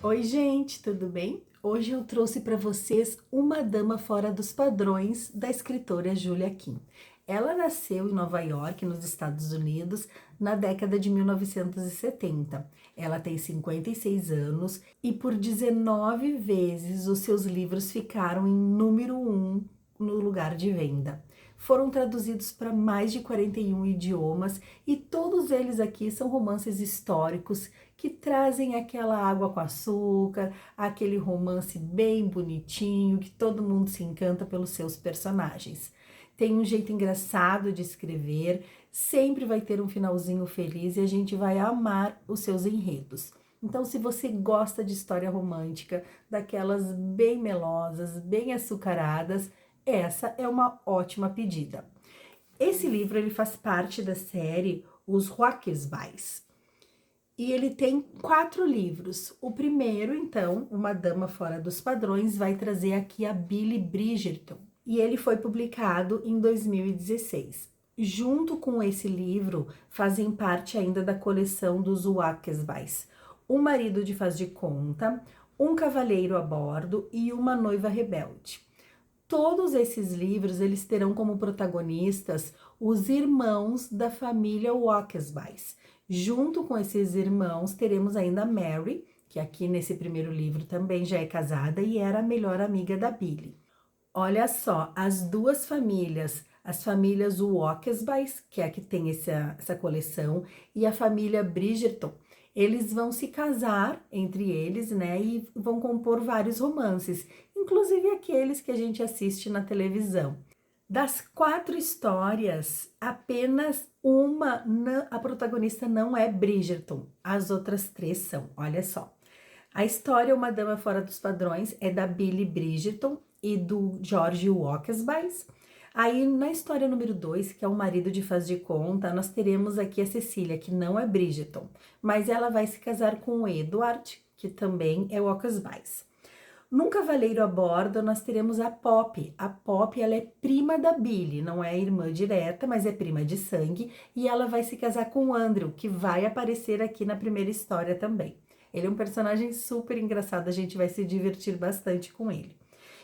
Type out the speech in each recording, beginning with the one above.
Oi, gente, tudo bem? Hoje eu trouxe para vocês Uma Dama Fora dos Padrões, da escritora Julia Quinn. Ela nasceu em Nova York, nos Estados Unidos, na década de 1970. Ela tem 56 anos e por 19 vezes os seus livros ficaram em número 1 no lugar de venda. Foram traduzidos para mais de 41 idiomas e todos eles aqui são romances históricos que trazem aquela água com açúcar, aquele romance bem bonitinho, que todo mundo se encanta pelos seus personagens. Tem um jeito engraçado de escrever, sempre vai ter um finalzinho feliz e a gente vai amar os seus enredos. Então, se você gosta de história romântica, daquelas bem melosas, bem açucaradas, essa é uma ótima pedida. Esse livro ele faz parte da série Os Rockesbys. E ele tem 4 livros. O primeiro, então, Uma Dama Fora dos Padrões, vai trazer aqui a Billie Bridgerton. E ele foi publicado em 2016. Junto com esse livro, fazem parte ainda da coleção dos Wackesbys. O Marido de Faz de Conta, Um Cavaleiro a Bordo e Uma Noiva Rebelde. Todos esses livros, eles terão como protagonistas os irmãos da família Wackesbys. Junto com esses irmãos, teremos ainda a Mary, que aqui nesse primeiro livro também já é casada e era a melhor amiga da Billie. Olha só, as duas famílias, as famílias Wackesbys, que é a que tem essa coleção, e a família Bridgerton, eles vão se casar entre eles, né, e vão compor vários romances, inclusive aqueles que a gente assiste na televisão. Das 4 histórias, apenas uma, a protagonista não é Bridgerton, as outras 3 são, olha só. A história Uma Dama Fora dos Padrões é da Billie Bridgerton e do George Wackesbys. Aí na história número 2, que é O Marido de Faz de Conta, nós teremos aqui a Cecília, que não é Bridgerton, mas ela vai se casar com o Edward, que também é Wackesbys. Num Cavaleiro a Bordo, nós teremos a Poppy. A Poppy, ela é prima da Billie, não é irmã direta, mas é prima de sangue, e ela vai se casar com o Andrew, que vai aparecer aqui na primeira história também. Ele é um personagem super engraçado, a gente vai se divertir bastante com ele.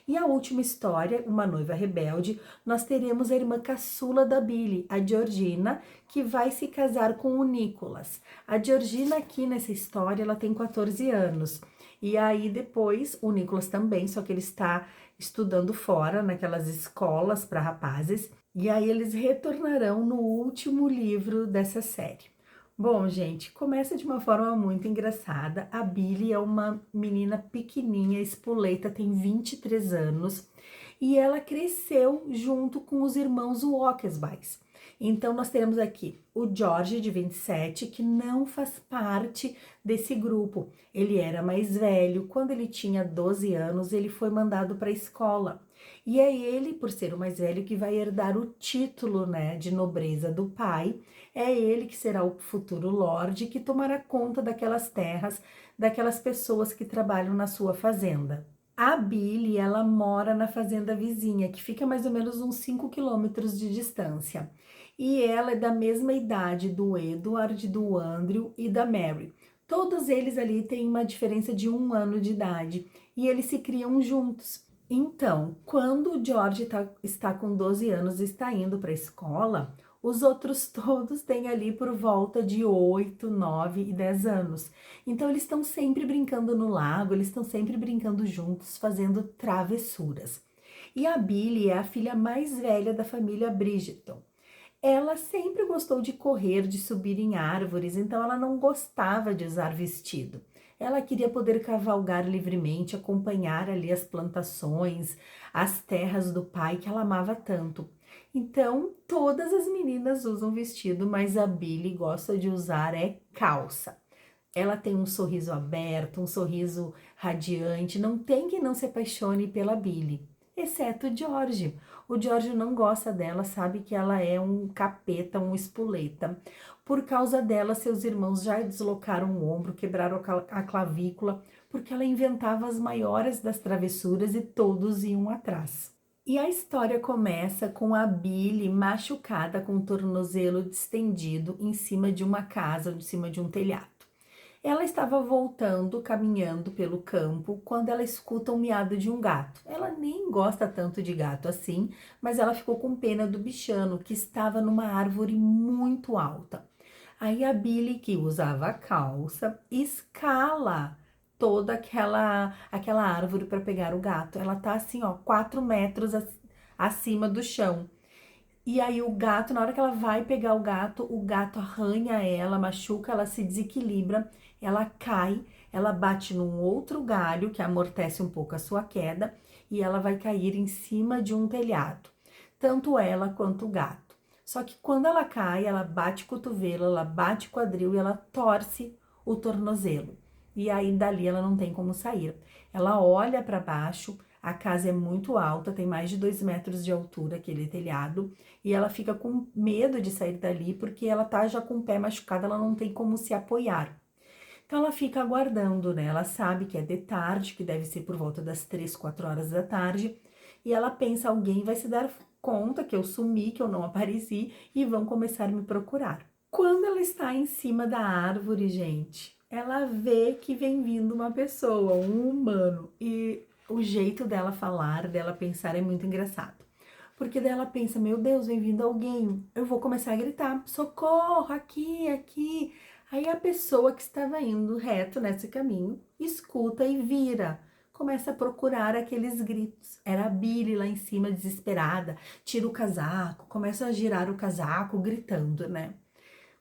E a última história, Uma Noiva Rebelde, nós teremos a irmã caçula da Billie, a Georgina, que vai se casar com o Nicholas. A Georgina aqui nessa história, ela tem 14 anos. E aí depois, o Nicholas também, só que ele está estudando fora, naquelas escolas para rapazes. E aí eles retornarão no último livro dessa série. Bom, gente, começa de uma forma muito engraçada. A Billie é uma menina pequenininha, espoleta, tem 23 anos e ela cresceu junto com os irmãos Wackesbys. Então, nós teremos aqui o George, de 27, que não faz parte desse grupo. Ele era mais velho. Quando ele tinha 12 anos, ele foi mandado para a escola. E é ele, por ser o mais velho, que vai herdar o título, né, de nobreza do pai. É ele que será o futuro Lorde, que tomará conta daquelas terras, daquelas pessoas que trabalham na sua fazenda. A Billie, ela mora na fazenda vizinha, que fica mais ou menos uns 5 quilômetros de distância. E ela é da mesma idade do Edward, do Andrew e da Mary. Todos eles ali têm uma diferença de 1 ano de idade e eles se criam juntos. Então, quando o George está com 12 anos e está indo para a escola, os outros todos têm ali por volta de 8, 9 e 10 anos. Então, eles estão sempre brincando no lago, eles estão sempre brincando juntos, fazendo travessuras. E a Billie é a filha mais velha da família Bridgerton. Ela sempre gostou de correr, de subir em árvores, então ela não gostava de usar vestido. Ela queria poder cavalgar livremente, acompanhar ali as plantações, as terras do pai que ela amava tanto. Então, todas as meninas usam vestido, mas a Billie gosta de usar calça. Ela tem um sorriso aberto, um sorriso radiante, não tem quem não se apaixone pela Billie, exceto o George. O George não gosta dela, sabe que ela é um capeta, um espoleta. Por causa dela, seus irmãos já deslocaram o ombro, quebraram a clavícula, porque ela inventava as maiores das travessuras e todos iam atrás. E a história começa com a Billie machucada com o tornozelo distendido em cima de uma casa, em cima de um telhado. Ela estava voltando, caminhando pelo campo, quando ela escuta o miado de um gato. Ela nem gosta tanto de gato assim, mas ela ficou com pena do bichano, que estava numa árvore muito alta. Aí a Billy, que usava calça, escala toda aquela árvore para pegar o gato. Ela tá assim, ó, 4 metros acima do chão. E aí o gato, na hora que ela vai pegar o gato arranha ela, machuca, ela se desequilibra, ela cai, ela bate num outro galho que amortece um pouco a sua queda e ela vai cair em cima de um telhado. Tanto ela quanto o gato. Só que quando ela cai, ela bate cotovelo, ela bate quadril e ela torce o tornozelo. E aí dali ela não tem como sair. Ela olha para baixo, a casa é muito alta, tem mais de 2 metros de altura aquele telhado, e ela fica com medo de sair dali porque ela tá já com o pé machucado, ela não tem como se apoiar. Então ela fica aguardando, né? Ela sabe que é de tarde, que deve ser por volta das 3, 4 horas da tarde, e ela pensa, alguém vai se dar conta que eu sumi, que eu não apareci e vão começar a me procurar. Quando ela está em cima da árvore, gente, ela vê que vem vindo uma pessoa, um humano, e o jeito dela falar, dela pensar é muito engraçado. Porque daí ela pensa, meu Deus, vem vindo alguém, eu vou começar a gritar, socorro, aqui, aqui. Aí a pessoa que estava indo reto nesse caminho, escuta e vira, começa a procurar aqueles gritos. Era a Billy lá em cima, desesperada, tira o casaco, começa a girar o casaco, gritando, né?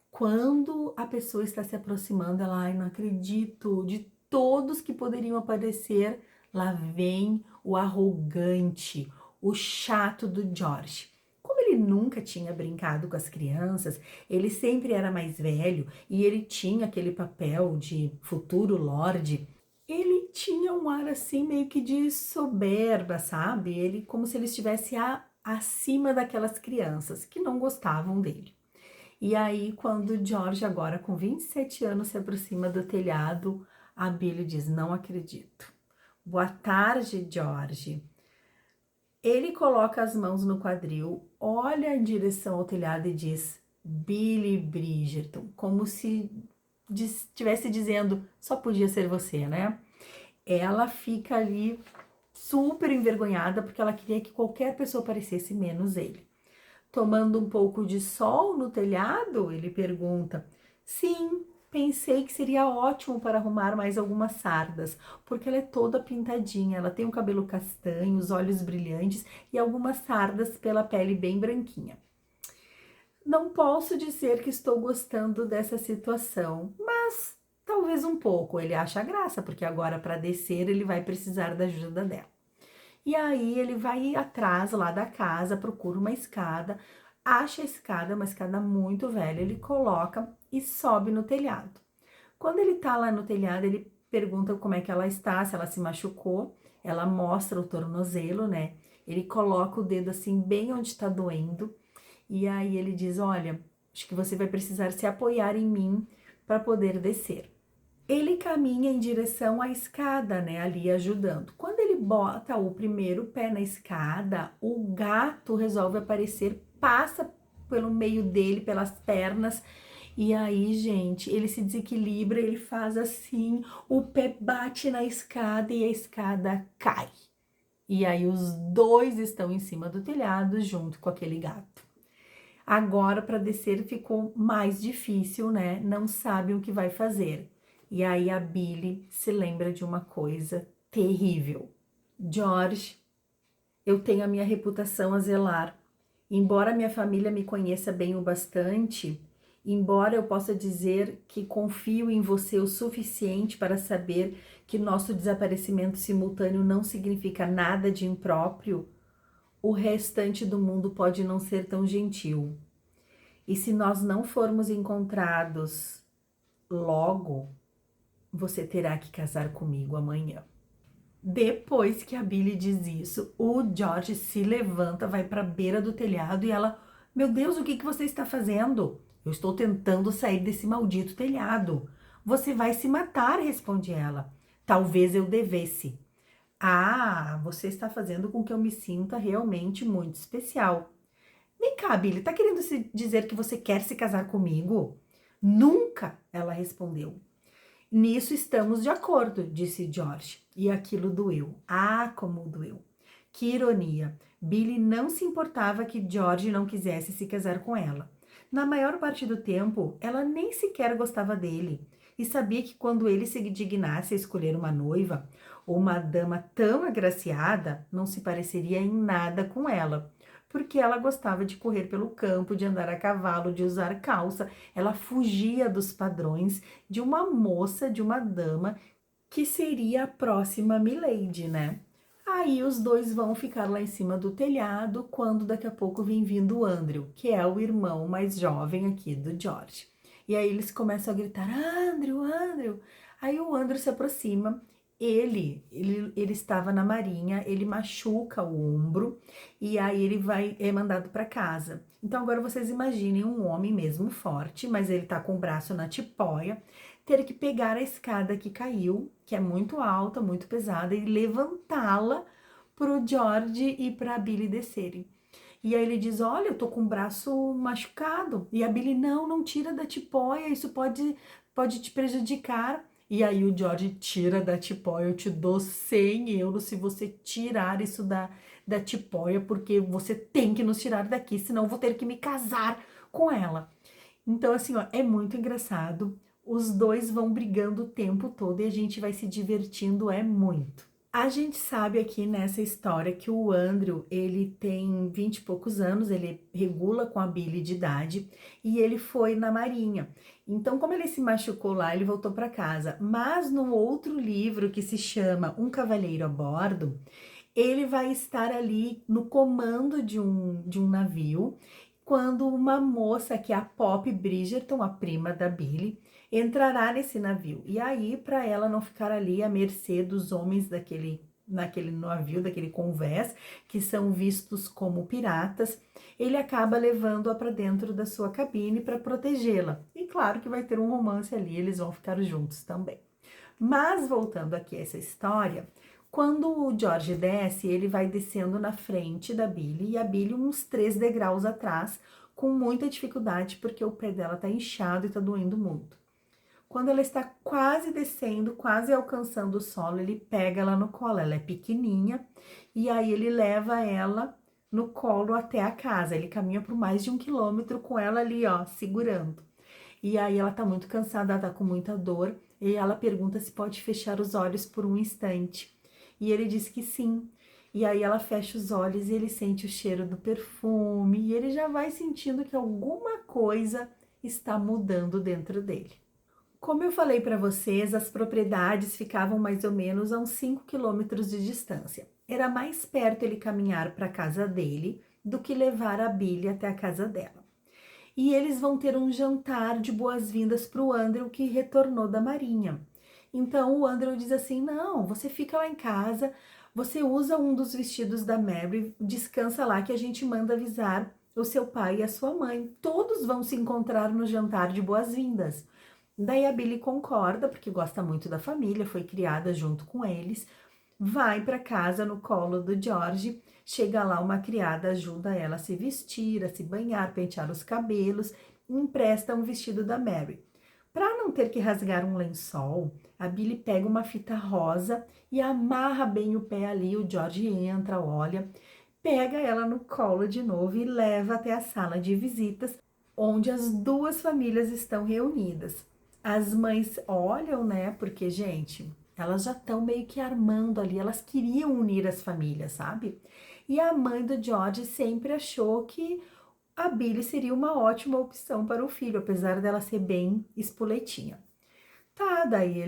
Quando a pessoa está se aproximando, ela, ai, não acredito, de todos que poderiam aparecer, lá vem o arrogante, o chato do George. Como ele nunca tinha brincado com as crianças, ele sempre era mais velho e ele tinha aquele papel de futuro lorde. Ele tinha um ar assim meio que de soberba, sabe? Ele como se ele estivesse acima daquelas crianças que não gostavam dele. E aí, quando o George, agora com 27 anos, se aproxima do telhado, a Billy diz: não acredito. Boa tarde, George. Ele coloca as mãos no quadril, olha em direção ao telhado e diz: Billy Bridgerton, como se estivesse dizendo: só podia ser você, né? Ela fica ali super envergonhada porque ela queria que qualquer pessoa aparecesse, menos ele. Tomando um pouco de sol no telhado? Ele pergunta. Sim, pensei que seria ótimo para arrumar mais algumas sardas, porque ela é toda pintadinha, ela tem o cabelo castanho, os olhos brilhantes e algumas sardas pela pele bem branquinha. Não posso dizer que estou gostando dessa situação, mas talvez um pouco. Ele acha graça, porque agora para descer ele vai precisar da ajuda dela. E aí ele vai atrás lá da casa, procura uma escada, acha a escada, uma escada muito velha, ele coloca e sobe no telhado. Quando ele tá lá no telhado, ele pergunta como é que ela está, se ela se machucou, ela mostra o tornozelo, né? Ele coloca o dedo assim bem onde tá doendo, e aí ele diz: olha, acho que você vai precisar se apoiar em mim para poder descer. Ele caminha em direção à escada, né, ali ajudando. Quando ele bota o primeiro pé na escada, o gato resolve aparecer, passa pelo meio dele, pelas pernas, e aí, gente, ele se desequilibra, ele faz assim, o pé bate na escada e a escada cai. E aí os dois estão em cima do telhado junto com aquele gato. Agora, para descer ficou mais difícil, né? Não sabe o que vai fazer. E aí a Billy se lembra de uma coisa terrível. George, eu tenho a minha reputação a zelar. Embora minha família me conheça bem o bastante, embora eu possa dizer que confio em você o suficiente para saber que nosso desaparecimento simultâneo não significa nada de impróprio, o restante do mundo pode não ser tão gentil. E se nós não formos encontrados logo, você terá que casar comigo amanhã. Depois que a Billy diz isso, o George se levanta, vai para a beira do telhado e ela: meu Deus, o que você está fazendo? Eu estou tentando sair desse maldito telhado. Você vai se matar, responde ela. Talvez eu devesse. Ah, você está fazendo com que eu me sinta realmente muito especial. Vem cá, Billy, tá querendo dizer que você quer se casar comigo? Nunca, ela respondeu. Nisso estamos de acordo, disse George. E aquilo doeu. Ah, como doeu. Que ironia. Billy não se importava que George não quisesse se casar com ela. Na maior parte do tempo, ela nem sequer gostava dele. E sabia que quando ele se dignasse a escolher uma noiva, ou uma dama tão agraciada, não se pareceria em nada com ela. Porque ela gostava de correr pelo campo, de andar a cavalo, de usar calça. Ela fugia dos padrões de uma moça, de uma dama, que seria a próxima Milady, né? Aí os dois vão ficar lá em cima do telhado, quando daqui a pouco vem vindo o Andrew, que é o irmão mais jovem aqui do George. E aí eles começam a gritar, Andrew, Andrew. Aí o Andrew se aproxima, ele estava na marinha, ele machuca o ombro e aí ele é mandado para casa. Então agora vocês imaginem um homem mesmo forte, mas ele tá com o braço na tipóia, ter que pegar a escada que caiu, que é muito alta, muito pesada, e levantá-la pro George e pra Billy descerem. E aí ele diz, olha, eu tô com o braço machucado. E a Billy, não tira da tipóia, isso pode te prejudicar. E aí o George tira da tipóia, eu te dou 100 euros se você tirar isso da tipóia, porque você tem que nos tirar daqui, senão eu vou ter que me casar com ela. Então, assim, ó, é muito engraçado. Os dois vão brigando o tempo todo e a gente vai se divertindo, é muito. A gente sabe aqui nessa história que o Andrew, ele tem 20 e poucos anos, ele regula com a Billy de idade e ele foi na marinha. Então, como ele se machucou lá, ele voltou para casa. Mas no outro livro que se chama Um Cavalheiro a Bordo, ele vai estar ali no comando de um navio, quando uma moça, que é a Pop Bridgerton, a prima da Billy, entrará nesse navio. E aí, para ela não ficar ali à mercê dos homens naquele navio, daquele convés, que são vistos como piratas, ele acaba levando-a para dentro da sua cabine para protegê-la. E claro que vai ter um romance ali, eles vão ficar juntos também. Mas voltando aqui a essa história, quando o George desce, ele vai descendo na frente da Billy e a Billy uns 3 degraus atrás, com muita dificuldade, porque o pé dela tá inchado e tá doendo muito. Quando ela está quase descendo, quase alcançando o solo, ele pega ela no colo. Ela é pequenininha e aí ele leva ela no colo até a casa. Ele caminha por mais de 1 quilômetro com ela ali, ó, segurando. E aí ela tá muito cansada, ela tá com muita dor. E ela pergunta se pode fechar os olhos por um instante. E ele diz que sim. E aí ela fecha os olhos e ele sente o cheiro do perfume. E ele já vai sentindo que alguma coisa está mudando dentro dele. Como eu falei para vocês, as propriedades ficavam mais ou menos a uns 5 quilômetros de distância. Era mais perto ele caminhar para a casa dele do que levar a Billy até a casa dela. E eles vão ter um jantar de boas-vindas para o Andrew, que retornou da marinha. Então o Andrew diz assim, não, você fica lá em casa, você usa um dos vestidos da Mary, descansa lá que a gente manda avisar o seu pai e a sua mãe. Todos vão se encontrar no jantar de boas-vindas. Daí a Billy concorda, porque gosta muito da família, foi criada junto com eles, vai para casa no colo do George, chega lá uma criada, ajuda ela a se vestir, a se banhar, pentear os cabelos, e empresta um vestido da Mary. Para não ter que rasgar um lençol, a Billy pega uma fita rosa e amarra bem o pé ali, o George entra, olha, pega ela no colo de novo e leva até a sala de visitas, onde as duas famílias estão reunidas. As mães olham, né? Porque, gente, elas já estão meio que armando ali, elas queriam unir as famílias, sabe? E a mãe do George sempre achou que a Billy seria uma ótima opção para o filho, apesar dela ser bem espoletinha. Tá, daí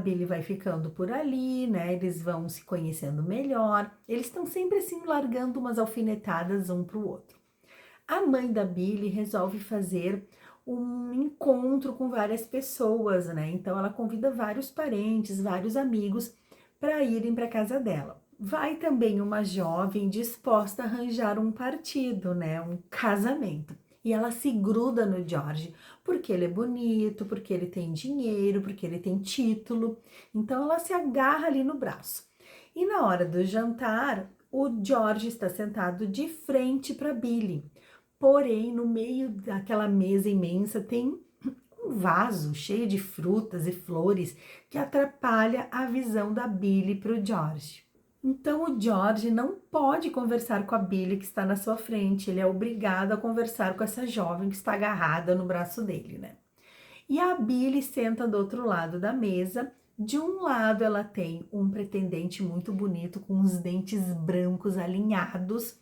Billy vai ficando por ali, né? Eles vão se conhecendo melhor. Eles estão sempre assim largando umas alfinetadas um pro outro. A mãe da Billy resolve fazer um encontro com várias pessoas, né? Então ela convida vários parentes, vários amigos para irem para casa dela. Vai também uma jovem disposta a arranjar um partido, né? Um casamento. E ela se gruda no George, porque ele é bonito, porque ele tem dinheiro, porque ele tem título. Então ela se agarra ali no braço. E na hora do jantar, o George está sentado de frente para Billy. Porém, no meio daquela mesa imensa tem um um vaso cheio de frutas e flores que atrapalha a visão da Billy para o George. Então o George não pode conversar com a Billy que está na sua frente, ele é obrigado a conversar com essa jovem que está agarrada no braço dele, né? E a Billy senta do outro lado da mesa. De um lado ela tem um pretendente muito bonito com os dentes brancos alinhados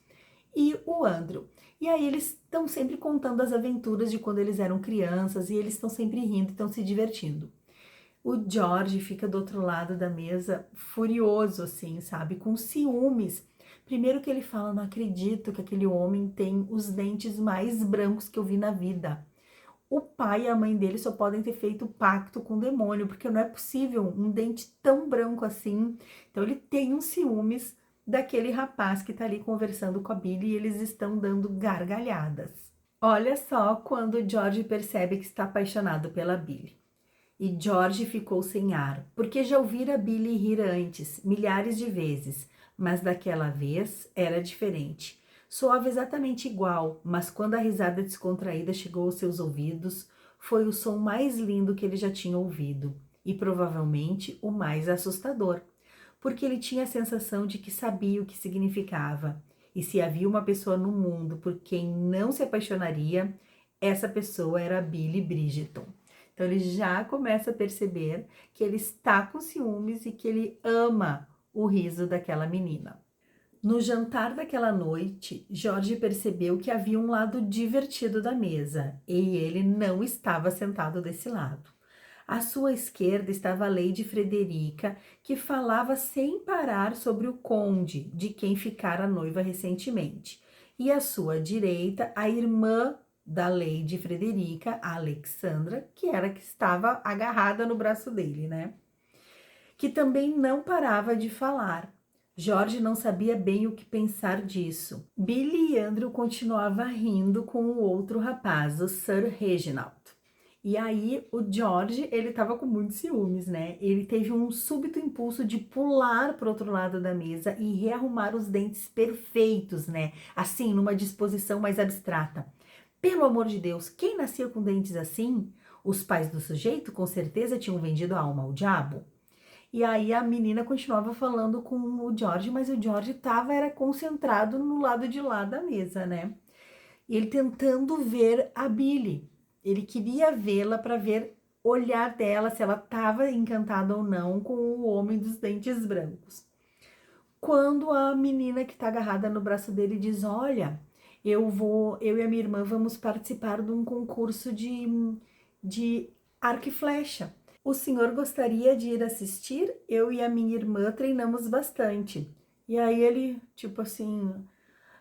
e o Andrew. E aí eles estão sempre contando as aventuras de quando eles eram crianças e eles estão sempre rindo e estão se divertindo. O George fica do outro lado da mesa furioso, assim, sabe? Com ciúmes. Primeiro que ele fala, não acredito que aquele homem tem os dentes mais brancos que eu vi na vida. O pai e a mãe dele só podem ter feito pacto com o demônio, porque não é possível um dente tão branco assim. Então ele tem uns ciúmes daquele rapaz que tá ali conversando com a Billy e eles estão dando gargalhadas. Olha só quando o George percebe que está apaixonado pela Billy. E George ficou sem ar, porque já ouvira Billy rir antes, milhares de vezes, mas daquela vez era diferente. Soava exatamente igual, mas quando a risada descontraída chegou aos seus ouvidos, foi o som mais lindo que ele já tinha ouvido, e provavelmente o mais assustador, porque ele tinha a sensação de que sabia o que significava, e se havia uma pessoa no mundo por quem não se apaixonaria, essa pessoa era Billy Bridgeton. Então ele já começa a perceber que ele está com ciúmes e que ele ama o riso daquela menina. No jantar daquela noite, Jorge percebeu que havia um lado divertido da mesa e ele não estava sentado desse lado. À sua esquerda estava a Lady Frederica, que falava sem parar sobre o conde, de quem ficara noiva recentemente. E à sua direita, a irmã da Lady Frederica, a Alexandra, que era a que estava agarrada no braço dele, né? Que também não parava de falar. Jorge não sabia bem o que pensar disso. Billy e Andrew continuavam rindo com o outro rapaz, o Sir Reginald. E aí o George, ele tava com muitos ciúmes, né? Ele teve um súbito impulso de pular para o outro lado da mesa e rearrumar os dentes perfeitos, né? Assim, numa disposição mais abstrata. Pelo amor de Deus, quem nascia com dentes assim? Os pais do sujeito com certeza tinham vendido a alma ao diabo. E aí a menina continuava falando com o George, mas o George era concentrado no lado de lá da mesa, né? E ele tentando ver a Billy. Ele queria vê-la para ver o olhar dela, se ela estava encantada ou não com o homem dos dentes brancos. Quando a menina que está agarrada no braço dele diz, olha, eu e a minha irmã vamos participar de um concurso de arco e flecha. O senhor gostaria de ir assistir? Eu e a minha irmã treinamos bastante. E aí ele, tipo assim,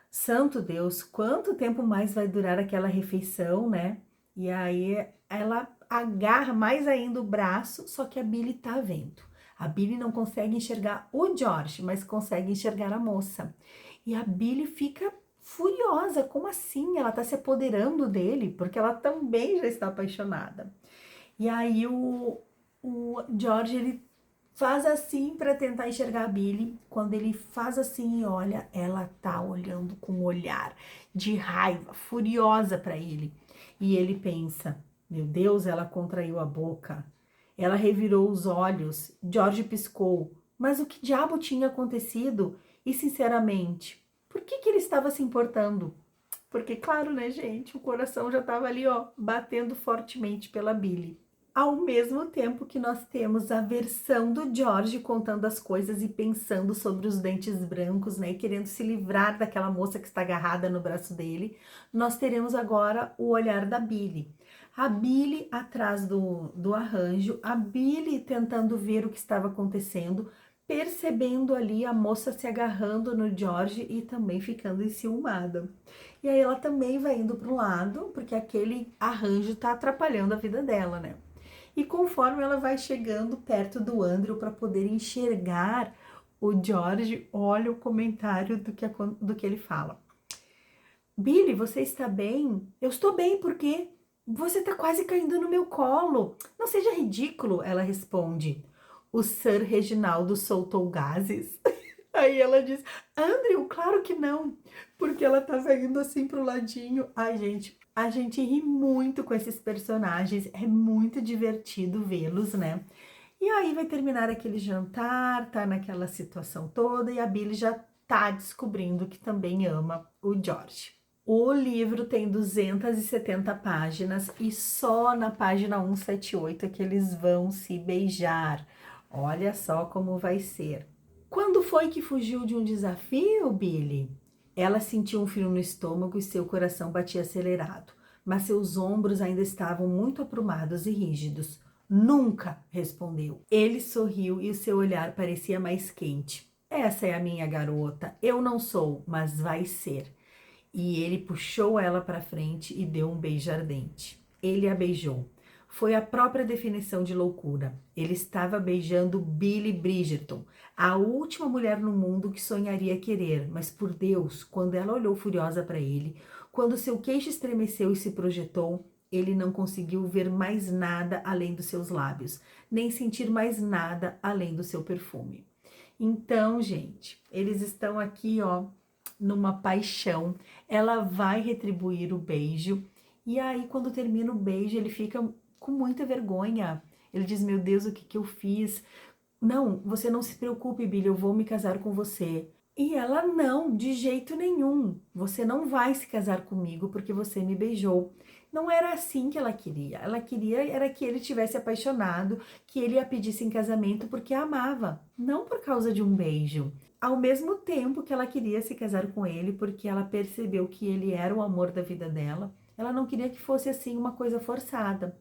santo Deus, quanto tempo mais vai durar aquela refeição, né? E aí ela agarra mais ainda o braço, só que a Billy tá vendo. A Billy não consegue enxergar o George, mas consegue enxergar a moça. E a Billy fica furiosa, como assim? Ela tá se apoderando dele, porque ela também já está apaixonada. E aí o George, ele faz assim para tentar enxergar a Billy. Quando ele faz assim e olha, ela tá olhando com um olhar de raiva, furiosa para ele. E ele pensa, meu Deus, ela contraiu a boca. Ela revirou os olhos, George piscou. Mas o que diabo tinha acontecido? E sinceramente, por que ele estava se importando? Porque, claro, né, gente, o coração já estava ali, ó, batendo fortemente pela Billy. Ao mesmo tempo que nós temos a versão do George contando as coisas e pensando sobre os dentes brancos, né, e querendo se livrar daquela moça que está agarrada no braço dele, nós teremos agora o olhar da Billy. A Billy atrás do arranjo, a Billy tentando ver o que estava acontecendo, percebendo ali a moça se agarrando no George e também ficando enciumada. E aí ela também vai indo para um lado, porque aquele arranjo tá atrapalhando a vida dela, né? E conforme ela vai chegando perto do Andrew para poder enxergar o George, olha o comentário do que ele fala. Billy, você está bem? Eu estou bem, por quê? Você está quase caindo no meu colo. Não seja ridículo, ela responde. O Sir Reginaldo soltou gases. Aí ela diz, Andrew, claro que não, porque ela tava indo assim pro ladinho. Ai, gente, a gente ri muito com esses personagens, é muito divertido vê-los, né? E aí vai terminar aquele jantar, tá naquela situação toda, e a Billy já tá descobrindo que também ama o George. O livro tem 270 páginas e só na página 178 é que eles vão se beijar. Olha só como vai ser. Quando foi que fugiu de um desafio, Billy? Ela sentiu um frio no estômago e seu coração batia acelerado, mas seus ombros ainda estavam muito aprumados e rígidos. Nunca, respondeu. Ele sorriu e o seu olhar parecia mais quente. Essa é a minha garota. Eu não sou, mas vai ser. E ele puxou ela para frente e deu um beijo ardente. Ele a beijou. Foi a própria definição de loucura. Ele estava beijando Billy Bridgerton, a última mulher no mundo que sonharia querer, mas por Deus, quando ela olhou furiosa para ele, quando seu queixo estremeceu e se projetou, ele não conseguiu ver mais nada além dos seus lábios, nem sentir mais nada além do seu perfume. Então, gente, eles estão aqui, ó, numa paixão. Ela vai retribuir o beijo. E aí, quando termina o beijo, ele fica com muita vergonha. Ele diz: Meu Deus, o que que eu fiz? Não, você não se preocupe, Billy, eu vou me casar com você. E ela: Não, de jeito nenhum. Você não vai se casar comigo porque você me beijou. Não era assim que ela queria. Ela queria era que ele tivesse apaixonado, que ele a pedisse em casamento porque a amava, não por causa de um beijo. Ao mesmo tempo que ela queria se casar com ele porque ela percebeu que ele era o amor da vida dela, ela não queria que fosse assim uma coisa forçada.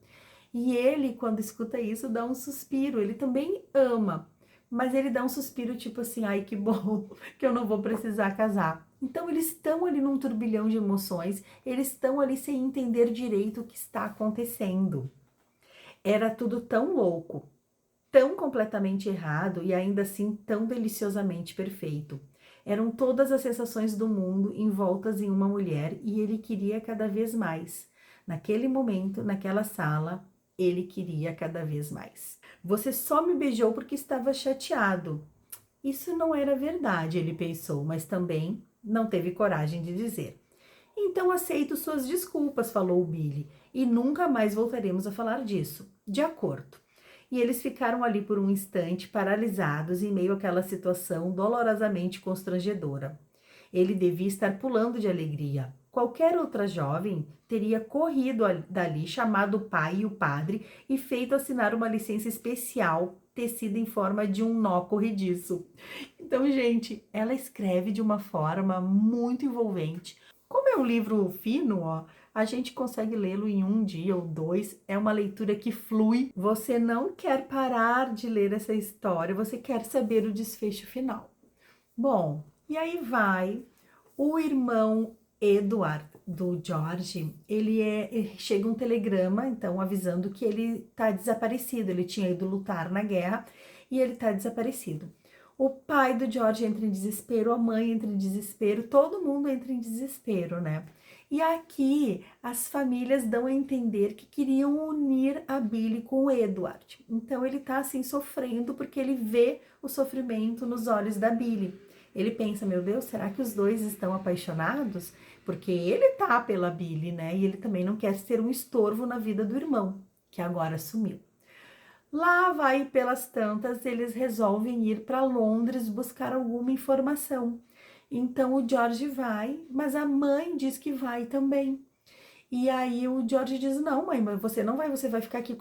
E ele, quando escuta isso, dá um suspiro. Ele também ama, mas ele dá um suspiro tipo assim: ai, que bom que eu não vou precisar casar. Então eles estão ali num turbilhão de emoções, eles estão ali sem entender direito o que está acontecendo. Era tudo tão louco, tão completamente errado e ainda assim tão deliciosamente perfeito. Eram todas as sensações do mundo envoltas em uma mulher e ele queria cada vez mais. Naquele momento, naquela sala, ele queria cada vez mais. Você só me beijou porque estava chateado. Isso não era verdade, ele pensou, mas também não teve coragem de dizer. Então aceito suas desculpas, falou o Billy, e nunca mais voltaremos a falar disso. De acordo. E eles ficaram ali por um instante, paralisados, em meio àquela situação dolorosamente constrangedora. Ele devia estar pulando de alegria. Qualquer outra jovem teria corrido dali, chamado o pai e o padre e feito assinar uma licença especial tecida em forma de um nó corrediço. Então, gente, ela escreve de uma forma muito envolvente. Como é um livro fino, ó, a gente consegue lê-lo em um dia ou dois. É uma leitura que flui. Você não quer parar de ler essa história, você quer saber o desfecho final. Bom, e aí vai o irmão Edward do George, chega um telegrama, então, avisando que ele tá desaparecido. Ele tinha ido lutar na guerra e ele tá desaparecido. O pai do George entra em desespero, a mãe entra em desespero, todo mundo entra em desespero, né? E aqui as famílias dão a entender que queriam unir a Billy com o Edward. Então ele tá assim sofrendo porque ele vê o sofrimento nos olhos da Billy. Ele pensa: meu Deus, será que os dois estão apaixonados? Porque ele tá pela Billy, né? E ele também não quer ser um estorvo na vida do irmão, que agora sumiu. Lá vai pelas tantas, eles resolvem ir para Londres buscar alguma informação. Então o George vai, mas a mãe diz que vai também. E aí o George diz: Não, mãe, mas você não vai, você vai ficar aqui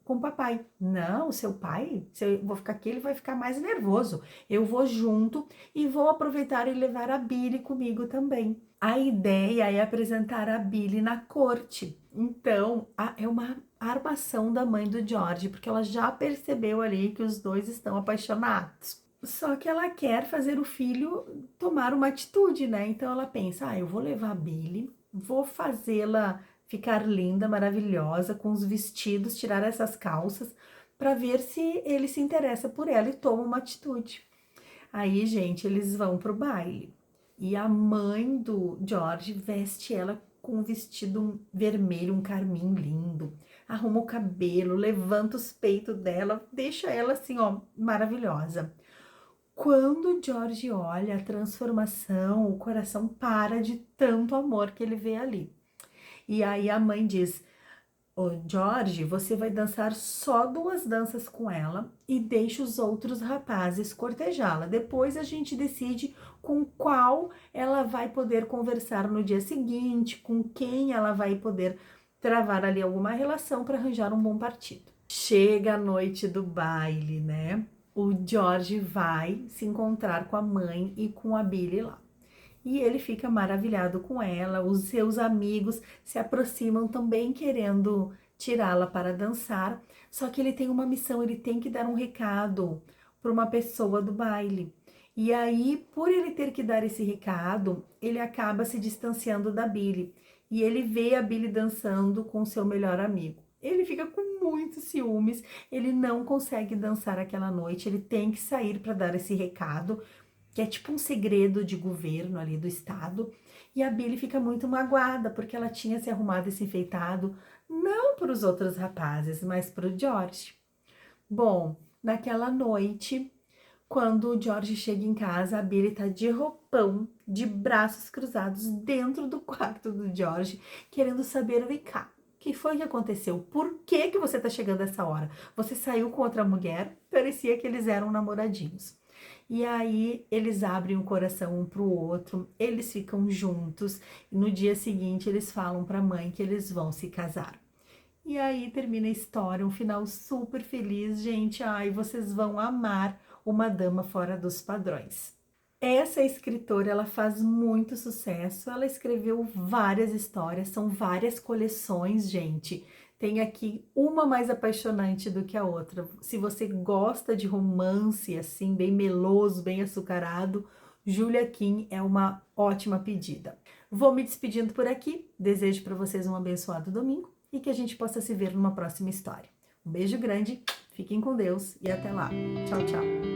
com o papai. Não, o seu pai, se eu vou ficar aqui, ele vai ficar mais nervoso. Eu vou junto e vou aproveitar e levar a Billy comigo também. A ideia é apresentar a Billy na corte. Então, é uma armação da mãe do George, porque ela já percebeu ali que os dois estão apaixonados. Só que ela quer fazer o filho tomar uma atitude, né? Então ela pensa: eu vou levar a Billy, vou fazê-la ficar linda, maravilhosa, com os vestidos, tirar essas calças, para ver se ele se interessa por ela e toma uma atitude. Aí, gente, eles vão pro baile. E a mãe do George veste ela com um vestido vermelho, um carmim lindo. Arruma o cabelo, levanta os peitos dela, deixa ela assim, ó, maravilhosa. Quando o George olha a transformação, o coração para de tanto amor que ele vê ali. E aí a mãe diz: ô George, você vai dançar só 2 danças com ela e deixa os outros rapazes cortejá-la. Depois a gente decide com qual ela vai poder conversar no dia seguinte, com quem ela vai poder travar ali alguma relação para arranjar um bom partido. Chega a noite do baile, né? O George vai se encontrar com a mãe e com a Billy lá. E ele fica maravilhado com ela, os seus amigos se aproximam também querendo tirá-la para dançar, só que ele tem uma missão, ele tem que dar um recado para uma pessoa do baile. E aí, por ele ter que dar esse recado, ele acaba se distanciando da Billy. E ele vê a Billy dançando com seu melhor amigo. Ele fica com muitos ciúmes, ele não consegue dançar aquela noite, ele tem que sair para dar esse recado, que é tipo um segredo de governo ali do estado, e a Billy fica muito magoada, porque ela tinha se arrumado e se enfeitado, não para os outros rapazes, mas para o George. Bom, naquela noite, quando o George chega em casa, a Billy tá de roupão, de braços cruzados, dentro do quarto do George, querendo saber, vem cá, o que foi que aconteceu? Por que que você tá chegando essa hora? Você saiu com outra mulher? Parecia que eles eram namoradinhos. E aí eles abrem o coração um pro outro, eles ficam juntos, e no dia seguinte eles falam pra mãe que eles vão se casar. E aí termina a história, um final super feliz, gente. Ai, vocês vão amar Uma Dama Fora dos Padrões. Essa escritora, ela faz muito sucesso, ela escreveu várias histórias, são várias coleções, gente. Tem aqui uma mais apaixonante do que a outra. Se você gosta de romance, assim, bem meloso, bem açucarado, Julia Kim é uma ótima pedida. Vou me despedindo por aqui, desejo para vocês um abençoado domingo e que a gente possa se ver numa próxima história. Um beijo grande, fiquem com Deus e até lá. Tchau, tchau.